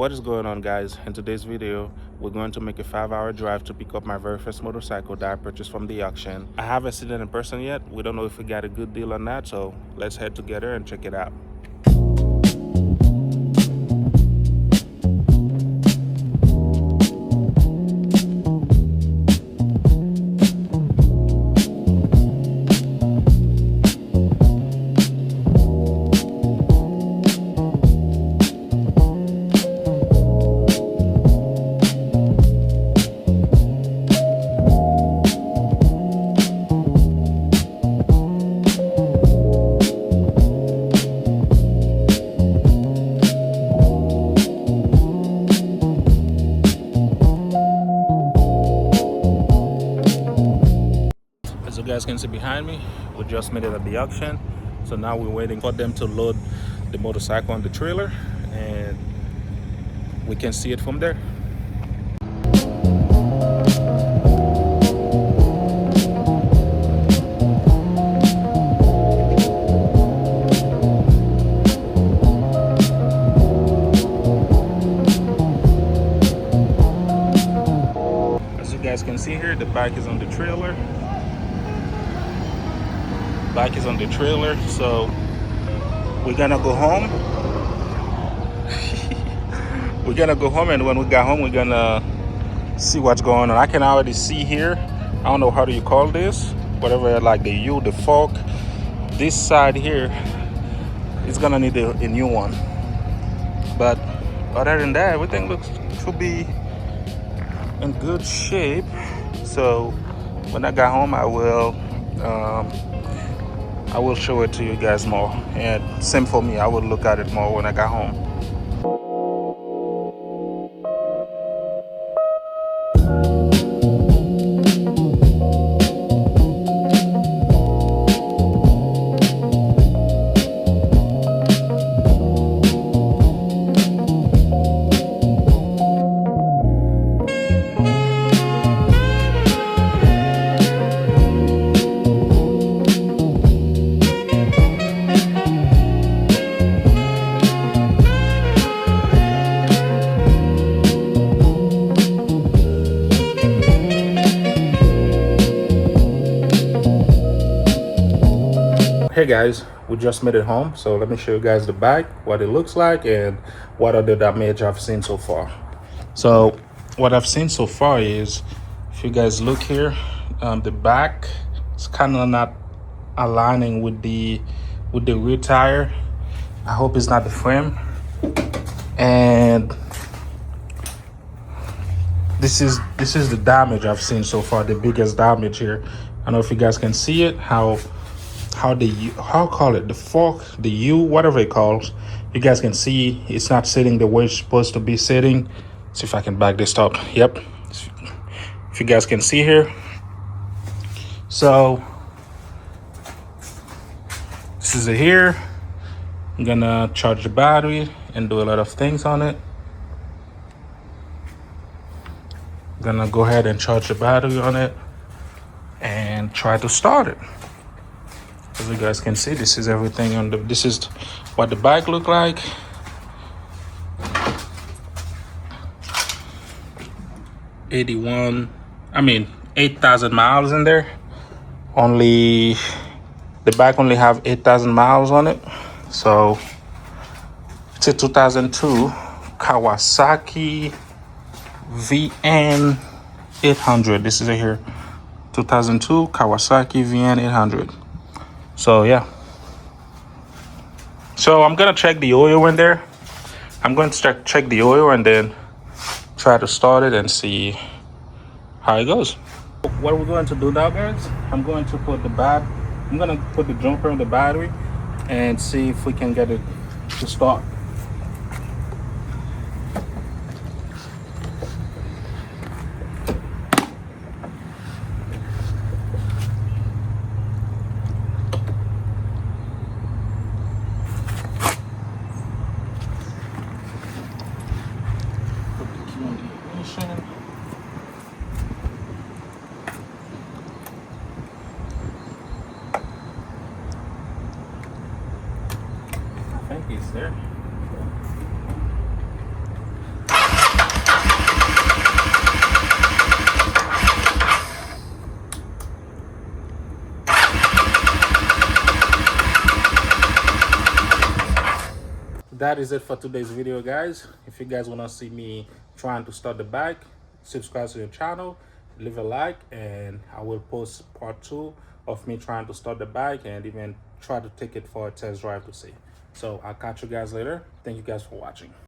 What is going on, guys? In today's video we're going to make a 5-hour drive to pick up my very first motorcycle that I purchased from the auction. I haven't seen it in person yet. We don't know if we got a good deal on that, so let's head together and check it out. As you guys can see behind me, we just made it at the auction. So now we're waiting for them to load the motorcycle on the trailer and we can see it from there. As you guys can see here, the bike is on the trailer. Bike is on the trailer, so we're gonna go home. We're gonna go home, and when we get home we're gonna see what's going on. I can already see here, I don't know how do you call this, whatever, like the U, the fork. This side here is gonna need a new one, but other than that everything looks to be in good shape. So when I got home I will show it to you guys more, and same for me, I will look at it more when I got home. Hey guys, we just made it home, so let me show you guys the bike, what it looks like, and what are the damage I've seen so far. So what I've seen so far is, if you guys look here, the back is kind of not aligning with the rear tire. I hope it's not the frame. And this is the damage I've seen so far, the biggest damage here. I don't know if you guys can see it, how call it, the fork, the U, whatever it calls, you guys can see it's not sitting the way it's supposed to be sitting. See if I can back this up. Yep, if you guys can see here. So this is it here. I'm gonna charge the battery and do a lot of things on it. I'm gonna go ahead and charge the battery on it and try to start it. As you guys can see, this is everything on this is what the bike look like. $8,000 miles in there. Only the bike only have 8,000 miles on it. So it's a 2002 Kawasaki VN 800. This is it here, 2002 Kawasaki VN 800. So yeah, so I'm gonna check the oil in there. I'm going to check the oil and then try to start it and see how it goes. What we're going to do now, guys, I'm going to put the jumper on the battery and see if we can get it to start. I think he's there. that is it for today's video, guys. If you guys want to see me trying to start the bike, subscribe to the channel, leave a like, and I will post part 2 of me trying to start the bike and even try to take it for a test drive to see. So I'll catch you guys later. Thank you guys for watching.